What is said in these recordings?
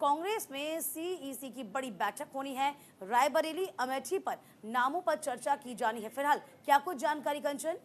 कांग्रेस में सीईसी की बड़ी बैठक होनी है। रायबरेली अमेठी पर नामों पर चर्चा की जानी है। फिलहाल क्या कुछ जानकारी कंचन?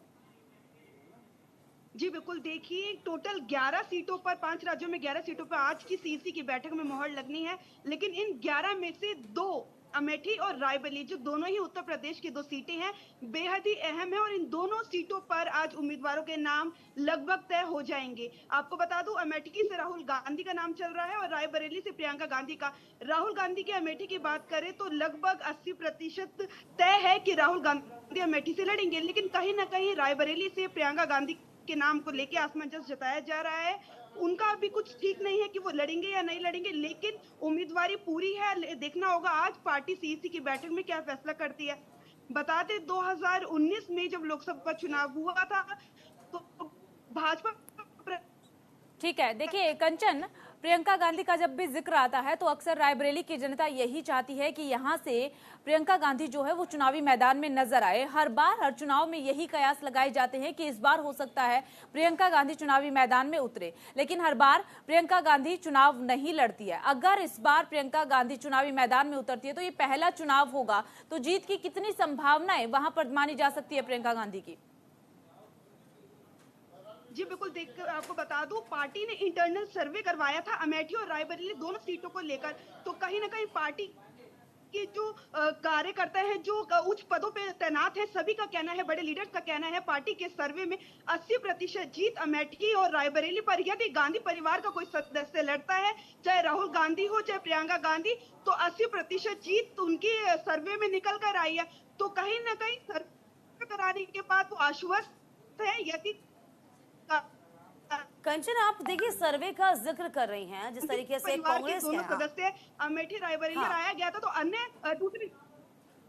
जी बिल्कुल, देखिए टोटल 11 सीटों पर 5 राज्यों में 11 सीटों पर आज की सीईसी की बैठक में मोहर लगनी है। लेकिन इन 11 में से 2 अमेठी और रायबरेली जो दोनों ही उत्तर प्रदेश की 2 सीटें हैं, बेहद ही अहम है और इन दोनों सीटों पर आज उम्मीदवारों के नाम लगभग तय हो जाएंगे। आपको बता दूं, अमेठी से राहुल गांधी का नाम चल रहा है और रायबरेली से प्रियंका गांधी का। राहुल गांधी की अमेठी की बात करें तो लगभग 80% तय है कि राहुल गांधी अमेठी से लड़ेंगे, लेकिन कहीं ना कहीं रायबरेली से प्रियंका गांधी के नाम को लेके असमंजस जताया जा रहा है। उनका अभी कुछ ठीक नहीं है कि वो लड़ेंगे या नहीं लड़ेंगे, लेकिन उम्मीदवारी पूरी है। देखना होगा आज पार्टी सीईसी की बैठक में क्या फैसला करती है। बता दें 2019 में जब लोकसभा चुनाव हुआ था तो भाजपा ठीक है, देखिए कंचन, प्रियंका गांधी का जब भी जिक्र आता है तो अक्सर रायबरेली की जनता यही चाहती है कि यहां से प्रियंका गांधी जो है वो चुनावी मैदान में नजर आए। हर बार हर चुनाव में यही कयास लगाए जाते हैं कि इस बार हो सकता है प्रियंका गांधी चुनावी मैदान में उतरे, लेकिन हर बार प्रियंका गांधी चुनाव नहीं लड़ती है। अगर इस बार प्रियंका गांधी चुनावी मैदान में उतरती है तो ये पहला चुनाव होगा, तो जीत की कितनी संभावनाएं वहां पर मानी जा सकती है प्रियंका गांधी की? जी बिल्कुल, देखकर आपको बता दूं, पार्टी ने इंटरनल सर्वे करवाया था अमेठी और रायबरेली दोनों सीटों को लेकर। तो कहीं ना कहीं पार्टी के जो कार्यकर्ता हैं, जो उच्च पदों पे तैनात हैं, सभी का कहना है, बड़े लीडर्स का कहना है, पार्टी के सर्वे में 80% जीत अमेठी और रायबरेली पर। यदि गांधी परिवार का कोई सदस्य लड़ता है, चाहे राहुल गांधी हो चाहे प्रियंका गांधी, तो 80% जीत उनकी सर्वे में निकल कर आई है। तो कहीं ना कहीं सर्वे कराने के बाद वो आश्वस्त है। यदि कंचन, आप देखिए सर्वे का जिक्र कर रही हैं जिस तरीके से परिवार के कांग्रेस के। दोनों हाँ, सदस्य अमेठी रायबरेली हाँ, लाया गया था, तो अन्य दूसरी।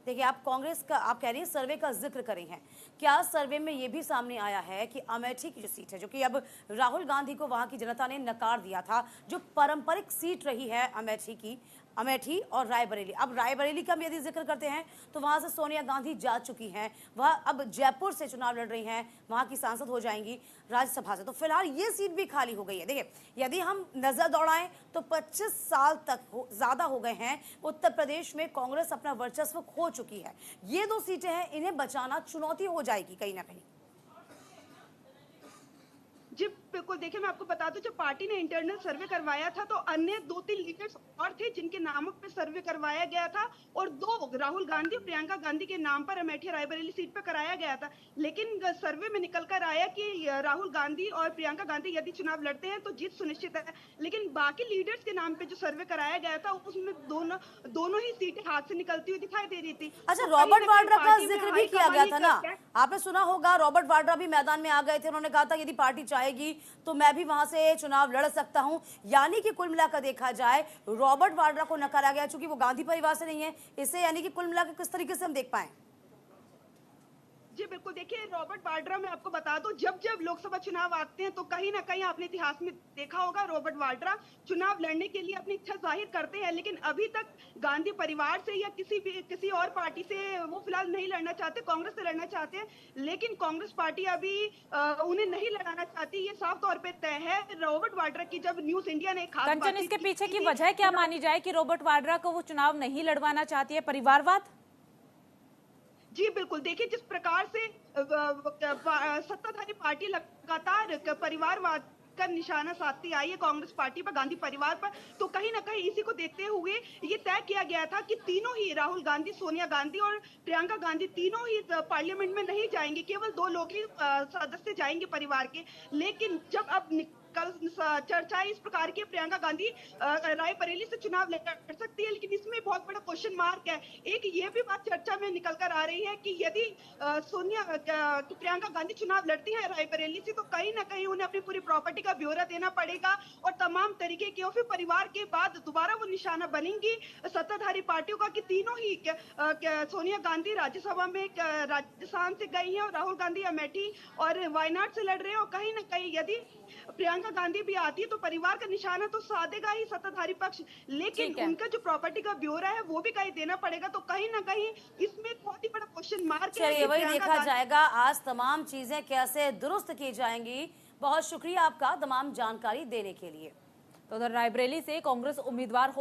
देखिए आप कांग्रेस का, आप कह रही हैं सर्वे का जिक्र कर रही हैं। क्या सर्वे में ये भी सामने आया है कि अमेठी की जो सीट है, जो कि अब राहुल गांधी को वहां की जनता ने नकार दिया था, जो पारंपरिक सीट रही है अमेठी की, अमेठी और रायबरेली, अब रायबरेली का भी यदि जिक्र करते हैं तो वहां से सोनिया गांधी जा चुकी हैं, वह अब जयपुर से चुनाव लड़ रही हैं, वहां की सांसद हो जाएंगी राज्यसभा से, तो फिलहाल ये सीट भी खाली हो गई है। देखिए यदि हम नजर दौड़ाएं तो 25 साल तक ज्यादा हो गए हैं उत्तर प्रदेश में कांग्रेस अपना वर्चस्व खो चुकी है। ये 2 सीटें हैं, इन्हें बचाना चुनौती हो जाएगी कहीं ना कहीं। जी बिल्कुल, देखिए मैं आपको बता दूं, जब पार्टी ने इंटरनल सर्वे करवाया था तो अन्य 2-3 लीडर्स और थे जिनके नामों पे सर्वे करवाया गया था, और 2 राहुल गांधी प्रियंका गांधी के नाम पर अमेठी रायबरेली सीट पर कराया गया था। लेकिन सर्वे में निकल कर आया कि राहुल गांधी और प्रियंका गांधी यदि चुनाव लड़ते हैं तो जीत सुनिश्चित है। लेकिन बाकी लीडर्स के नाम पे जो सर्वे कराया गया था उसमें दोनों ही सीटें हाथ से निकलती हुई दिखाई दे रही थी। अच्छा, तो कहीं रॉबर्ट ना कहीं वाड्रा का पार्टी में जिक्र भी किया गया हाईकमान था ना, आपने सुना होगा, रॉबर्ट वाड्रा भी मैदान में आ गए थे। उन्होंने कहा था यदि पार्टी चाहेगी तो मैं भी वहां से चुनाव लड़ सकता हूं। यानी कि कुल मिलाकर देखा जाए रॉबर्ट वाड्रा को नकारा गया चूंकि वो गांधी परिवार से नहीं है, इससे यानी कि कुल मिलाकर किस तरीके से हम देख पाए? जी बिल्कुल, देखिए रॉबर्ट वाड्रा, मैं आपको बता दूं, जब जब लोकसभा चुनाव आते हैं तो कहीं ना कहीं आपने इतिहास में देखा होगा, रॉबर्ट वाड्रा चुनाव लड़ने के लिए अपनी इच्छा जाहिर करते हैं। लेकिन अभी तक गांधी परिवार से या किसी और पार्टी से वो फिलहाल नहीं लड़ना चाहते, कांग्रेस से लड़ना चाहते हैं। लेकिन कांग्रेस पार्टी अभी उन्हें नहीं लड़ाना चाहती, ये साफ तौर पर तय है। रॉबर्ट वाड्रा की जब न्यूज इंडिया ने खास कंचन, इसके बातचीत पीछे की की थी, वजह क्या मानी जाए कि रॉबर्ट वाड्रा को वो चुनाव नहीं लड़वाना चाहती है? परिवारवाद? जी बिल्कुल, देखिए जिस प्रकार से सत्ताधारी पार्टी लगातार परिवारवाद का निशाना साधती आई है कांग्रेस पार्टी पर, गांधी परिवार पर, तो कहीं ना कहीं इसी को देखते हुए ये तय किया गया था कि तीनों ही, राहुल गांधी, सोनिया गांधी और प्रियंका गांधी, तीनों ही पार्लियामेंट में नहीं जाएंगे, केवल 2 लोग ही सदस्य जाएंगे परिवार के। लेकिन जब अब कल चर्चा इस प्रकार की, प्रियंका गांधी रायबरेली से चुनाव लड़ सकती है, लेकिन इसमें बहुत बड़ा क्वेश्चन मार्क है। एक ये भी बात चर्चा में निकल कर आ रही है कि यदि प्रियंका गांधी चुनाव लड़ती है रायबरेली से, तो कहीं ना कहीं उन्हें अपनी पूरी प्रॉपर्टी का ब्यौरा देना पड़ेगा और तमाम तरीके के, और फिर परिवार के बाद दोबारा वो निशाना बनेंगी सत्ताधारी पार्टियों का कि तीनों ही सोनिया गांधी राज्यसभा में राजस्थान से गई है और राहुल गांधी अमेठी और वायनाड से लड़ रहे हैं। और कहीं ना कहीं यदि प्रियंका गांधी भी आती है तो परिवार का निशाना तो साधेगा ही सत्ताधारी पक्ष, लेकिन उनका जो प्रॉपर्टी का ब्यौरा है वो भी कहीं देना पड़ेगा। तो कहीं ना कहीं इसमें बहुत ही बड़ा क्वेश्चन मार्क है। चलिए वही देखा जाएगा आज तमाम चीजें कैसे दुरुस्त की जाएंगी। बहुत शुक्रिया आपका तमाम जानकारी देने के लिए। तो उधर रायबरेली से कांग्रेस उम्मीदवार हो